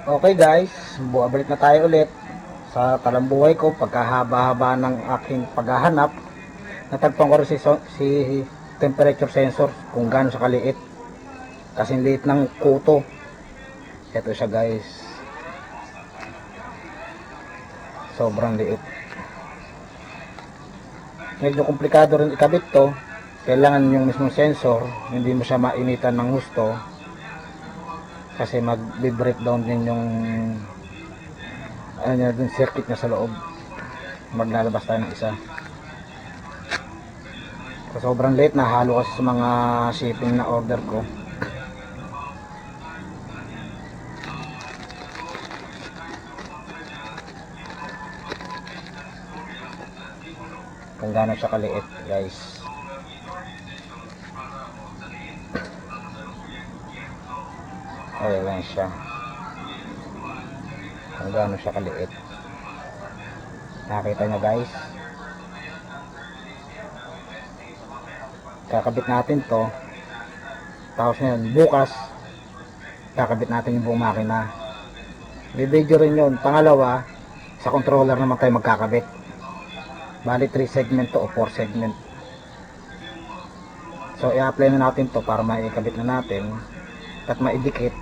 Okay guys, balik na tayo ulit sa talambuhay ko. Pagkahaba-haba ng aking paghahanap, natagpuan ko rin si temperature sensor kung gaano siya kaliit. Kasing liit ng kuto. Ito siya guys, sobrang liit. Medyo komplikado rin ikabit to. Kailangan yung mismong sensor, hindi mo siya mainitan ng gusto, kasi mag-breakdown din yung yung circuit niya sa loob. Maglalabas tayo ng isa. So, sobrang late na, halo kasi sa mga shipping na order ko. Kung gaano siya kaliit guys. Ayan lang siya. Kung gaano siya kaliit. Nakita nyo guys. Kakabit natin to. Tapos yun, bukas kakabit natin yung buong makina. Bibidyo rin yun. Pangalawa, sa controller naman tayo magkakabit. Bali 3 segment to o 4 segment. So i-apply na natin to para maikabit na natin at maidikit.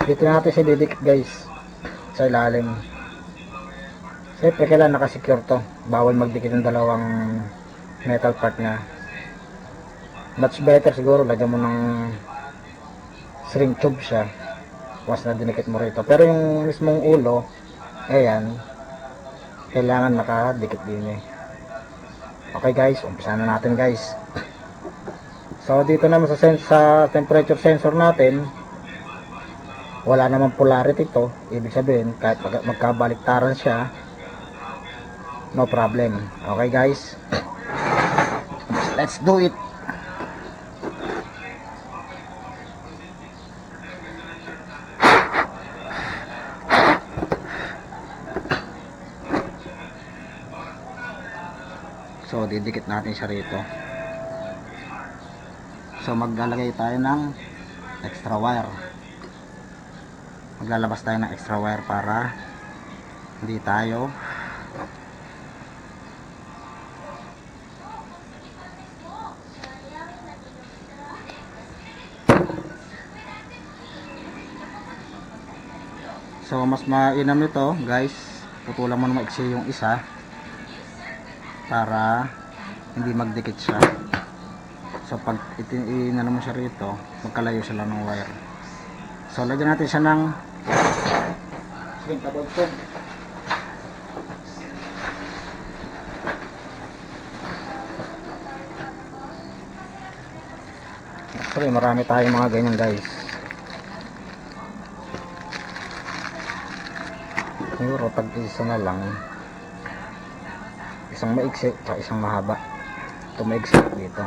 Dito na natin siya didikit guys, sa ilalim. Siyempre kailangan nakasecure to. Bawal magdikit ng dalawang metal part na. Much better siguro lagyan mo ng shrink tube siya once na dinikit mo rito. Pero yung mismong ulo, ayan, kailangan nakadikit din eh. Okay guys, umpisa na natin guys. So dito naman sa temperature sensor natin, wala namang polarity to. Ibig sabihin kahit magkabaliktaran siya, no problem. Okay guys, let's do it. So didikit natin siya rito. So maglalagay tayo ng extra wire. Maglalabas tayo ng extra wire para hindi tayo so mas mainam nito guys, putulan mo na maiksi yung isa para hindi magdikit siya. So pag inano mo siya rito, magkalayo sila ng wire. So lagyan natin siya ng shrinkable foam. Actually marami tayong mga ganyan guys. Siguro tag isa na lang, isang maiksi at isang mahaba. Ito maiksi dito.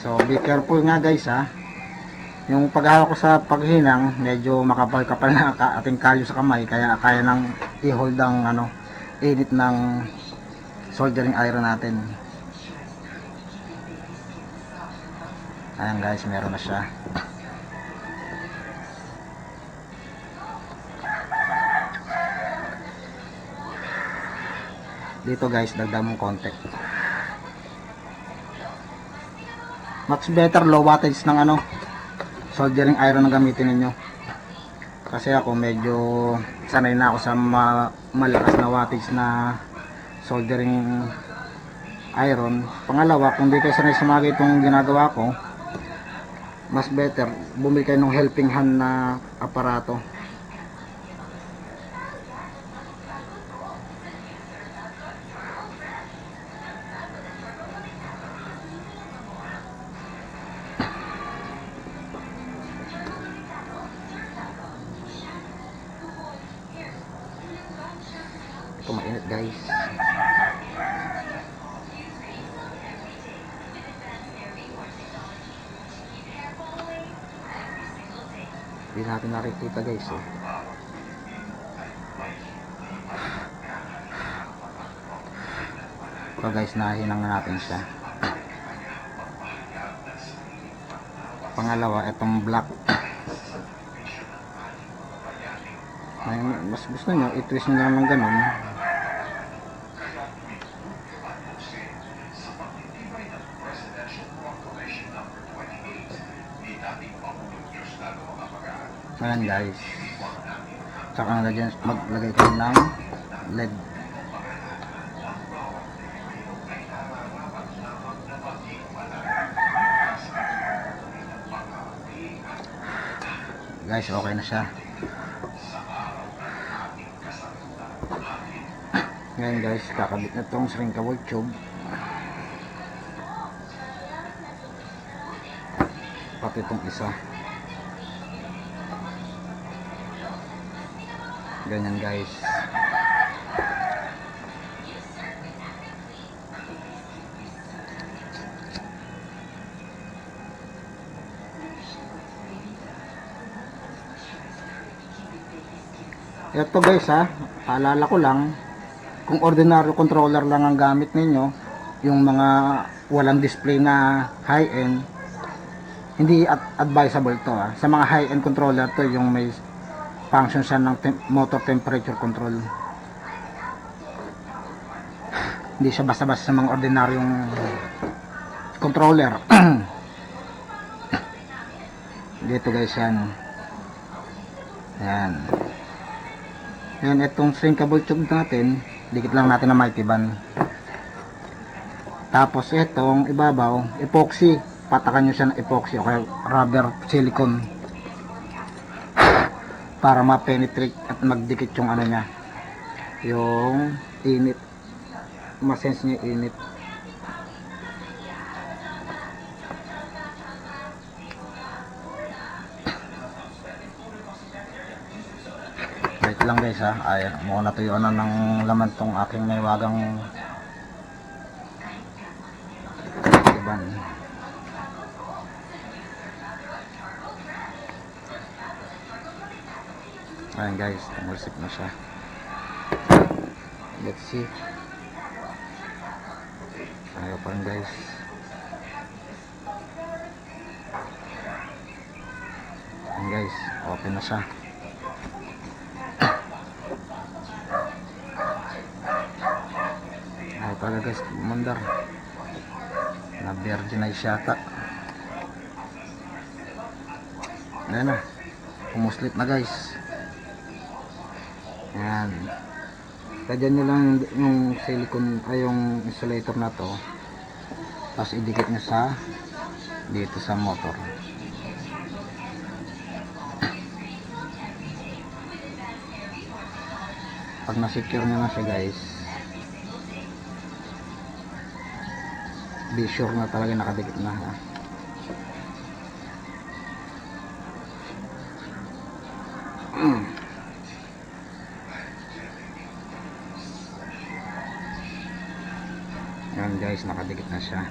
So be careful nga guys ha. Yung paghawak ko sa paghinang, medyo makapal-kapal na ating kalyo sa kamay, kaya kaya nang i-hold ang init ng soldering iron natin. Ayan guys, meron na siya. Dito guys, dagdag mong konti. Much better low wattage ng soldering iron na gamitin ninyo. Kasi ako medyo sanay na ako sa malakas na wattage na soldering iron. Pangalawa, kung di kayo sanay sa mga itong ginagawa ko, mas better bumili kayo ng helping hand na aparato. Ito mainit guys. Hindi natin nakikita guys eh. So guys, nahinang na natin siya. Pangalawa, itong black. Mas gusto nyo, i-twist nyo lang ng ganun. Ayan guys. Tsaka na dyan, maglagay ko ng LED. Guys, okay na siya. Ngayon guys, kakabit na itong shrinkable tube. Pati itong isa. Ganyan guys. Ito guys ha, paalala ko lang, kung ordinary controller lang ang gamit ninyo, yung mga walang display na high-end, hindi advisable to ha. Sa mga high-end controller to, yung may function siya ng motor temperature control. Hindi siya basta-basta sa mga ordinaryong controller. Dito guys yan. Yan. Yan, itong shrinkable tube natin, dikit lang natin na multiban. Tapos itong ibabaw, epoxy. Patakan nyo siya ng epoxy o kaya rubber silicone para ma-penetrate at magdikit yung ano niya, yung init, ma-sense niya init. Wait lang guys ha, ay mukhang natuyuan na ng laman tong aking naiwagang iban. Ayan guys, tumusik na siya. Let's see. Ayaw pa rin guys. Ayan guys, okay na siya. Ayaw talaga guys, mandar. Na virginize yata. Ayan na, pumuslit na guys. Ayan. Lagyan nyo lang yung silicone ay yung insulator na to. Tapos idikit nyo sa dito sa motor. Pag na-secure nyo na siya guys, be sure na talaga nakadikit na ha. Yan guys, nakadikit na siya.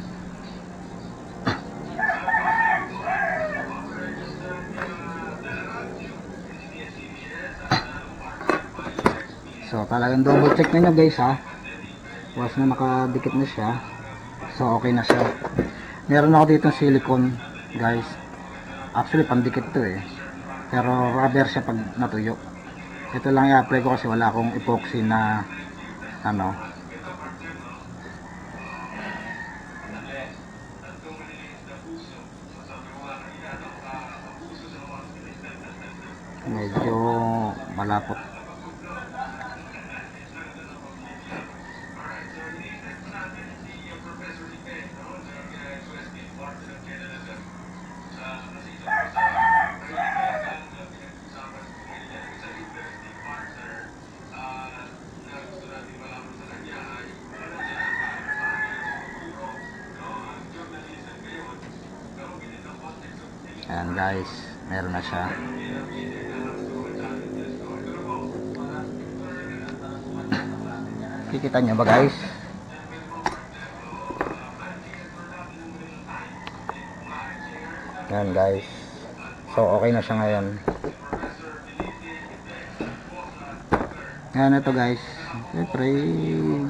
So talagang double check na nyo guys ha. Once na nakadikit na siya, so okay na siya. Meron ako dito silicone guys. Actually pandikit to eh, pero rubber siya pag natuyo. Ito lang i-apply ko kasi wala akong epoxy na ano. Medyo malapot. Ayan guys, meron na siya. Kikita nyo ba guys? Ayan guys. So okay na siya ngayon. Ayan ito guys. Siyempre,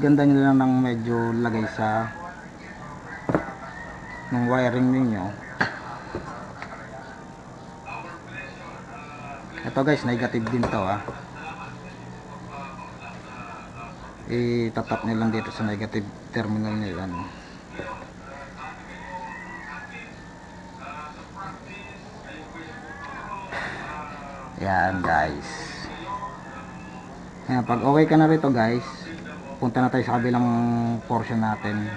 ganda nyo lang ng medyo lagay sa ng wiring ninyo. Ito guys, negative din to itatap nyo lang dito sa negative terminal nyo yan. Yan guys. Yan, pag okay ka na rito guys, punta na tayo sa kabilang portion natin.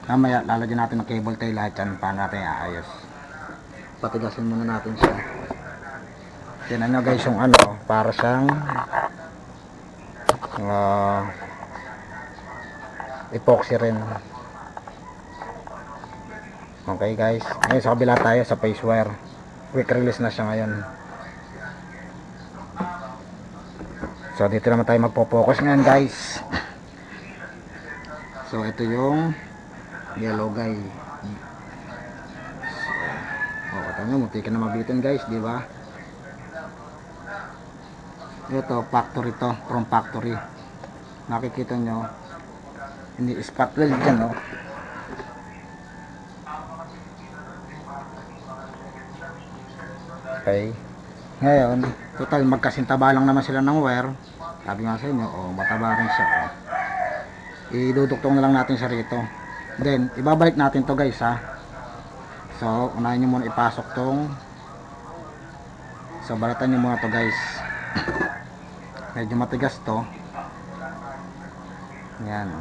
Mamaya lalagyan natin ng cable tayo lahat yan. Paano natin iayos, patigasin muna natin siya. Tignan nyo guys yung para siyang epoxy rin. Okay guys, ngayon sa kabila tayo sa phase wire. Quick release na siya ngayon. So dito naman tayo magpo-focus ngayon guys. So ito yung yellow guy. So kata nyo, munti ka na mabitin guys, di ba? Ito factory to, from factory. Nakikita nyo, hindi spot weld dyan Okay. Ngayon, total magkasintaba lang naman sila ng wire. Sabi nga sa inyo, mataba rin siya. Iduduktong na lang natin siya rito. Then, ibabalik natin to guys So, unahin nyo muna ipasok tong. So, balatan nyo muna to guys. Medyo matigas to. Yan.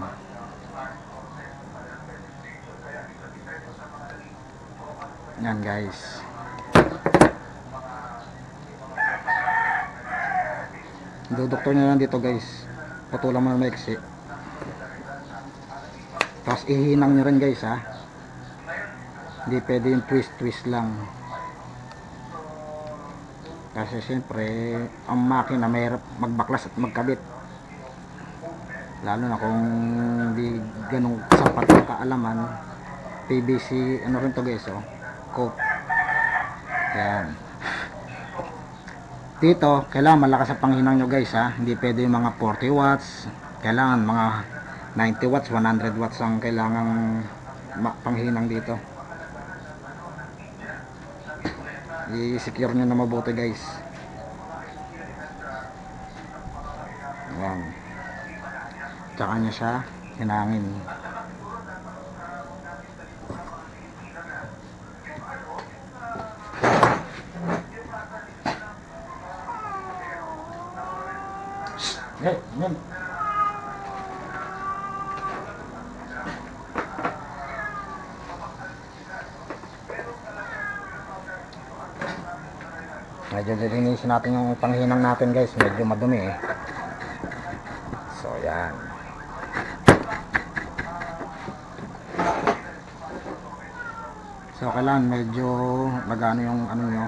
Yan guys. Duduktor nyo lang dito guys. Patulang mo na maiksi. Tapos ihinang nyo rin guys Hindi pwede yung twist lang. Kasi siyempre ang makina mahirap magbaklas at magkabit. Lalo na kung hindi ganong sapat ang kaalaman. PVC rin to guys coke. Yan. Dito, kailangan malakas ang panghinang nyo guys Hindi pwede yung mga 40 watts. Kailangan mga 90 watts, 100 watts ang kailangang panghinang dito. I-secure nyo na mabuti guys. Ayan. Tsaka nyo siya hinangin. Hey, men. Medyo lilinisin natin yung panghinang natin guys, medyo madumi So yan. So kailangan medyo magano yung nyo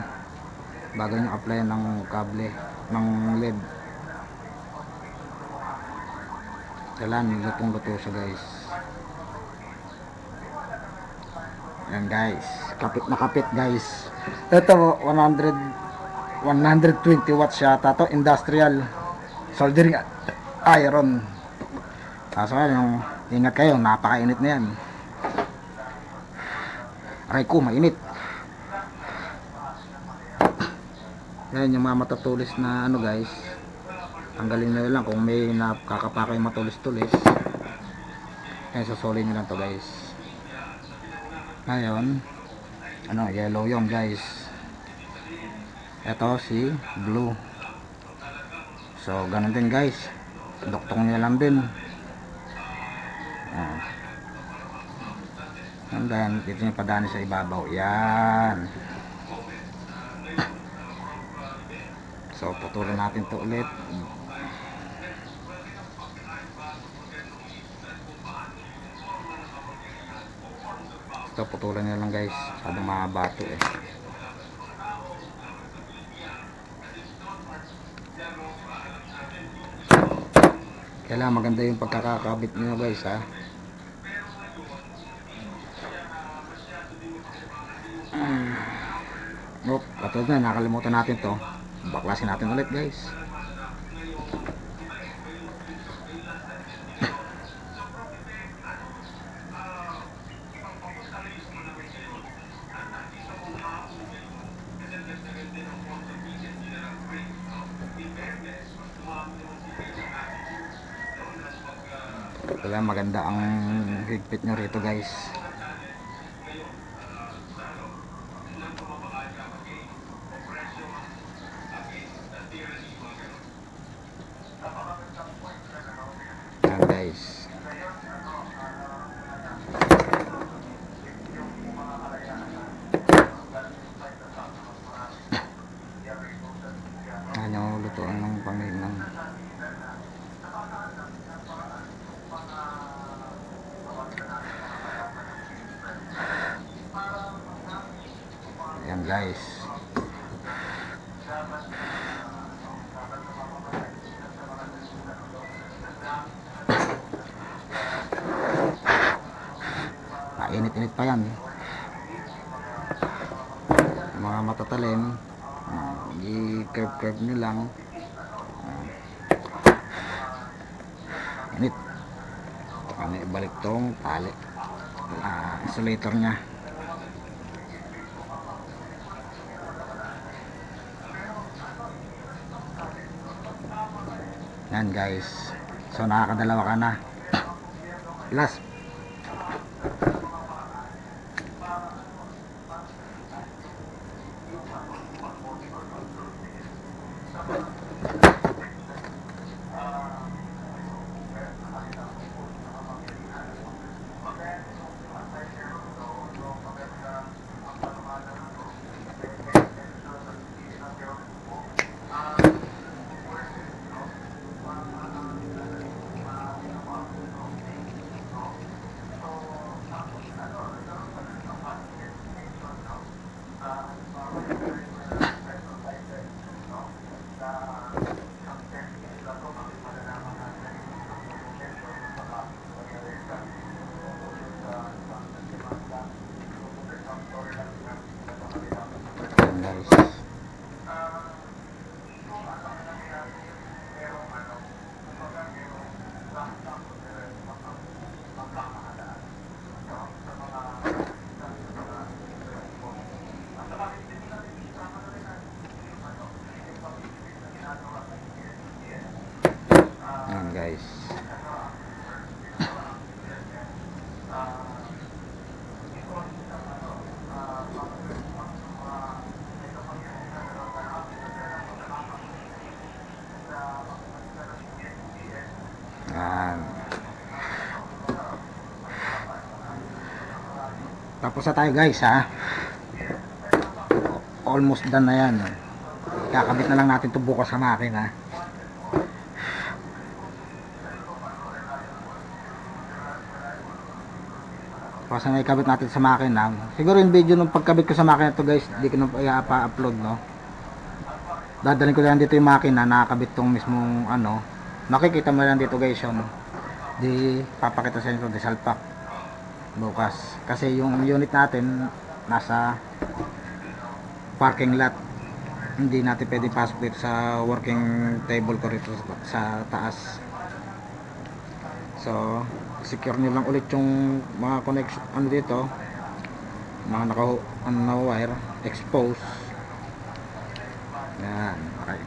bago nyo apply ng kable ng LED. Kailangan lutong luto siya guys. Yan guys, kapit na kapit guys. Ito 120 watts yata to, industrial soldering iron. Kaso yung ingat kayo, napakainit na yan. Aray ko, mainit. Yan yung mga matutulis na guys. Tanggalin nyo lang kung may nakakapaka yung matulis-tulis. Yan, susulin nyo lang to guys. Ngayon, yellow yung guys. Ito si blue. So ganun din guys, duktong nyo lang din. And then dito nyo padani sa ibabaw. Yan. So putulan natin to ulit. Ito putulan nyo lang guys, masyadong mahaba to Kailangan maganda yung pagkakakabit nyo guys Katulad na, nakalimutan natin to. Baklasin natin ulit guys. Kaya maganda ang higpit nyo rito guys. Yan guys. Yan yung lutuan ng panglinang. Yan guys. Init-init pa yan. Mga matatalim, i-curve nyo lang. Init. Ano, ibalik tong tali, insulator nya. Yan guys. So nakakadalawa ka na. Last. Guys, tapos na tayo guys ha. Almost done na yan. Kakabit na lang natin ito bukas sa makina. Kasi na ikabit natin sa makina. Siguro yung video ng pagkabit ko sa makina to guys, hindi ko na i-upload, no. Dadalhin ko lang dito yung makina, nakakabit tong mismong ano. Makikita mo lang dito guys yun. Di papakita sa inyo di salpak bukas. Kasi yung unit natin nasa parking lot. Hindi natin pwede pasok dito sa working table ko rito sa taas. So secure nyo lang ulit yung mga connection ano dito, mga naka wire expose. Yan, okay,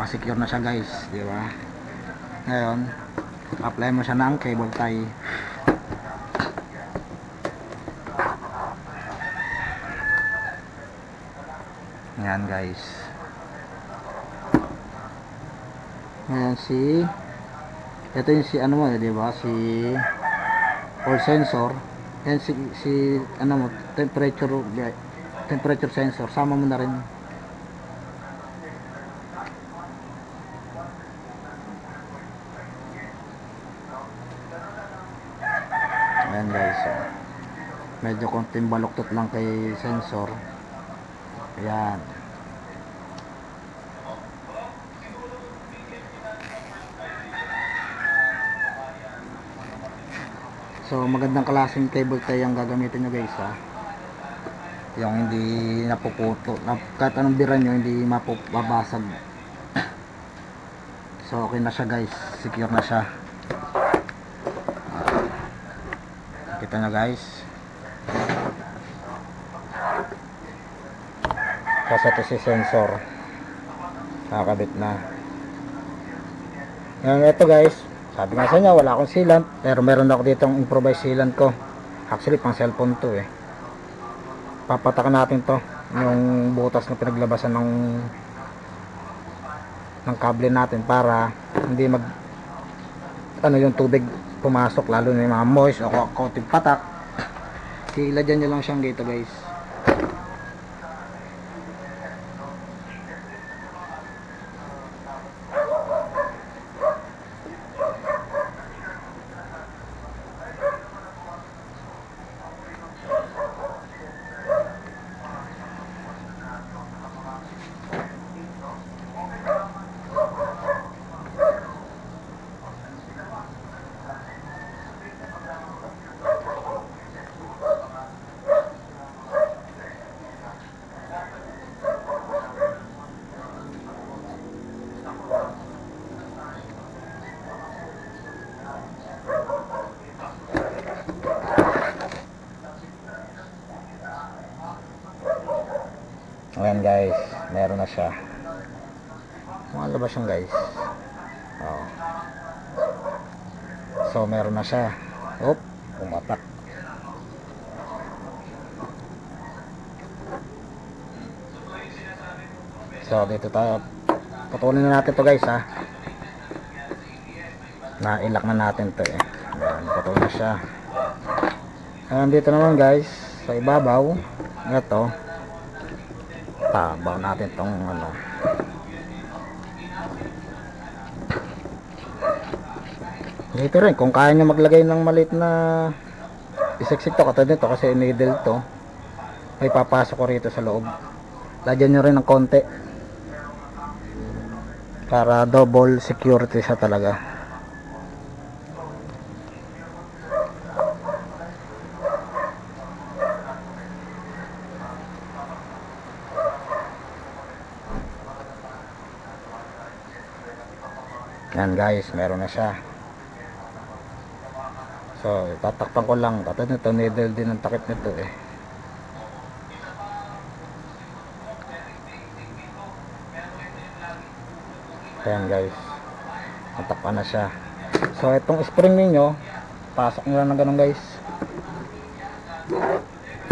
secure na siya guys, di ba? Ngayon apply mo siya ng cable tie. Yan guys. Ngayon ito yung si ano mo, di ba? Si oil sensor. Yan si ano mo, temperature sensor. Sama mo na rin. Ayan guys. Medyo konting baluktot lang kay sensor. Ayan. So magandang klaseng cable tie ang gagamitin nyo guys ha. Yung hindi napuputo, kahit anong bira nyo hindi mapabasag. So okay na siya guys, secure na siya. Kita nyo guys. Kasi ito si sensor, nakakabit na. Ngayon ito guys, Sabi nga sa inyo, wala akong sealant, pero meron ako ditong improvised sealant ko. Actually, pang cellphone to eh. Papatakan natin to, yung butas na pinaglabasan ng kable natin para hindi yung tubig pumasok, lalo na yung mga moist o coating patak. Ilagyan nyo lang siyang dito guys. Ayan guys, meron na siya. Malabas siyang guys. Oh. So meron na siya. Oop, pumatak. So dito tayo. Putulin na natin to guys ha. Nailak na natin to eh. Ayan, putulin na siya. Ayan dito naman guys, sa ibabaw. Ito. Tabaw natin tong ano. Dito rin, kung kaya nyo maglagay ng maliit na isiksik to, katulad nito kasi needle to, may papasok ko rito sa loob. Lagyan nyo rin ng konti para double security siya talaga. Yan guys, meron na siya. So tatakpan ko lang, katulad nito needle din ang takip nito eh. Ayan guys, natakpan na siya. So itong spring ninyo, pasok nyo lang ng ganun guys.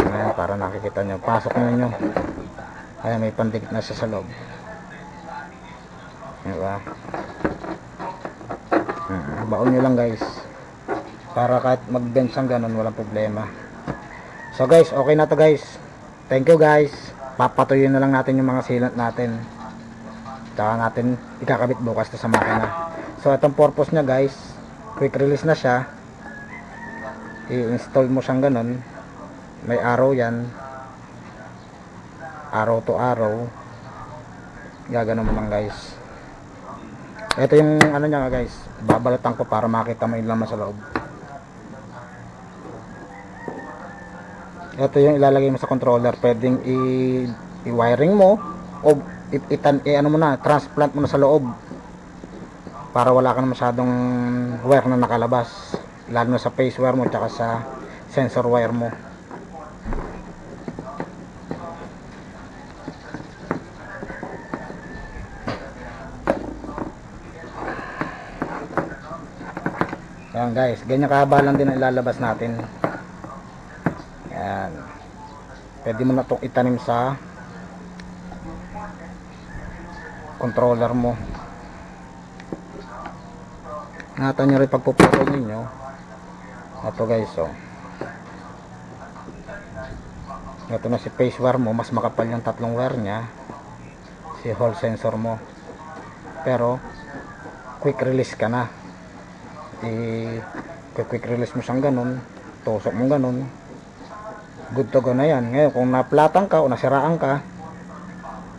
Ayan, para nakikita nyo, pasok nyo. Ayan, may pandikit na siya sa loob. Diba? Baon nyo lang guys, para kahit mag-bench ang ganun, walang problema. So guys, okay na to guys. Thank you guys. Papatuyin na lang natin yung mga sealant natin, tsaka natin ikakabit bukas to sa makina. So itong purpose nya guys, quick release na siya. I-install mo siyang ganun, may arrow yan, arrow to arrow, gaganon mo lang guys. Ito yung ano nya guys, babalatan ko para makita mo yung laman sa loob. Ito yung ilalagay mo sa controller, pwedeng i-wiring mo o ano mo na, transplant mo na sa loob para wala ka na masyadong wire na nakalabas, lalo na sa phase wire mo tsaka sa sensor wire mo. Ayan guys, ganyan kahaba lang din ang ilalabas natin. Ayan, pwede mo na itong itanim sa controller mo. Ingatan nyo rin pagpuputol ninyo. Ito guys, oh. Ito na si phase wire mo, mas makapal yung tatlong wire nya, si hall sensor mo, pero quick release ka na. Quick release mo siyang ganun, tusok mo ganun, good to go na yan. Ngayon kung naplatang ka o nasiraan ka,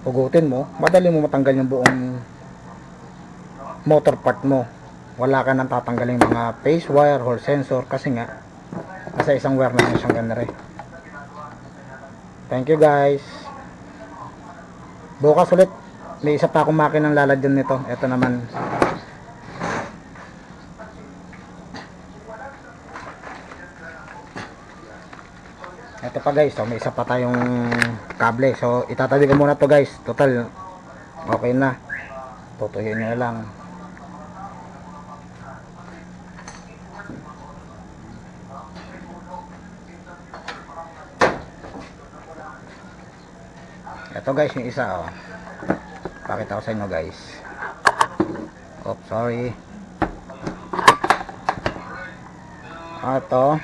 hugutin mo, madali mo matanggal yung buong motor part mo. Wala ka nang tatanggaling mga phase wire, hall sensor, kasi nga nasa isang wire na siyang ganun. Thank you guys. Bukas ulit may isa pa akong makinang lalagyan nito. Ito naman, ito pa guys, so may isa pa tayong kable. So itatabi ko muna to guys, total okay na, tutuyin nyo lang. Ito guys yung isa oh. Pakita ko sa inyo guys. Oops, sorry. Ito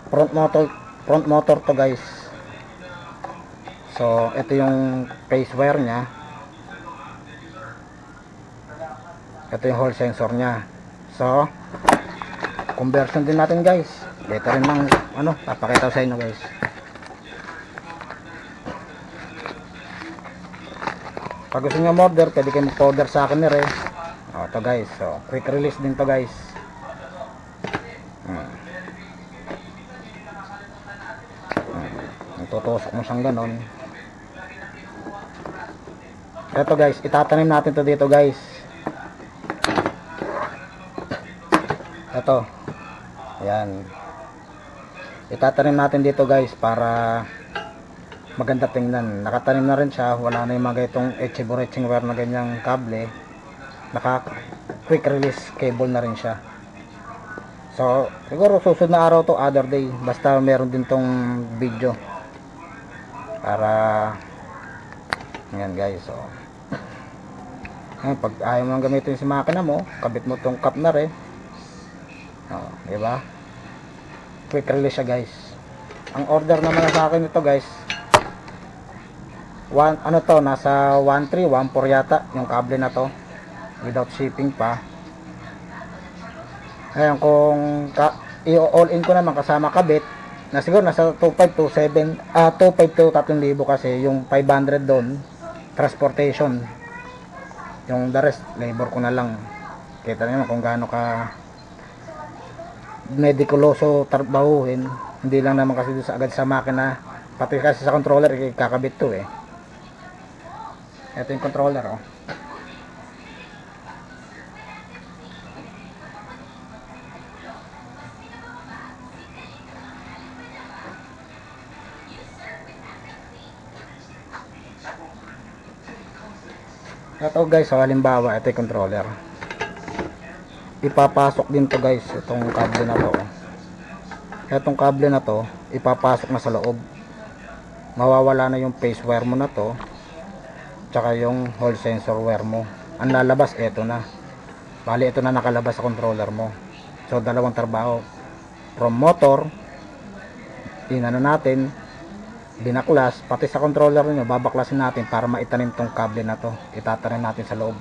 front motor to guys. So ito yung phase wire nya, ito yung hall sensor nya. So conversion din natin guys. Dito rin lang ano, papakita ko sa inyo guys. Pag gusto nyo order, pwede kayo mag-order sa akin nire. Ito guys, so quick release din to guys. Tutusok mo siyang ganon. Ito guys, itatanim natin to dito guys. Ito, ayan, itatanim natin dito guys para maganda tingnan. Nakatanim na rin siya, wala na yung mga itong etching wire na ganyang kable. Naka quick release cable na rin siya. So siguro susunod na araw to, other day, basta meron din tong video para yan guys. So pag ayaw mo gamitin si makina mo, kabit mo tong cap na rin. Diba? Quick release siya guys. Ang order naman sa akin ito guys, ano to, nasa 1314 yata yung kable na to, without shipping pa. Ngayon kung i-all in ko naman kasama kabit, na siguro nasa 2527, 25 to 3,000 kasi yung 500 doon transportation, yung the rest labor ko na lang. Kita niyo kung gaano ka medikuloso trabahuhin. Hindi lang naman kasi doon agad sa makina, pati kasi sa controller kakabit to eh. Ito yung controller oh. Ito guys, so halimbawa ito yung controller, ipapasok din to guys itong kable na to. Itong kable na to ipapasok na sa loob, mawawala na yung phase wire mo na to tsaka yung hall sensor wire mo. Ang lalabas ito na, bali ito na nakalabas sa controller mo. So dalawang trabaho, from motor inano natin, binaklas, pati sa controller nyo babaklasin natin para maitanim tong kable na to, itatanim natin sa loob,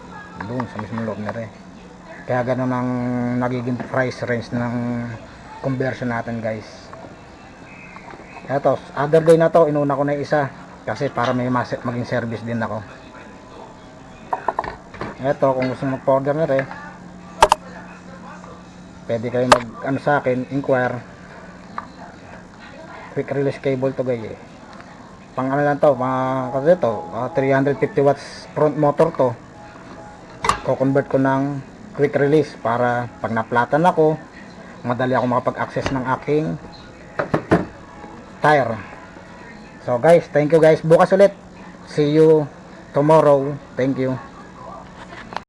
doon sa mismong loob na rin. Kaya ganun ang nagiging price range ng conversion natin guys. Eto, other day na to, inuna ko na isa kasi para may maging service din ako. Eto, kung gusto mag-order na rin, pwede kayo mag ano sa akin, inquire. Quick release cable to guys eh. Pang ano lang to, kasi ito 350 watts front motor to, ko-convert ko ng quick release para pag naplatan ako, madali ako makapag-access ng aking tire. So guys, thank you guys. Bukas ulit. See you tomorrow. Thank you.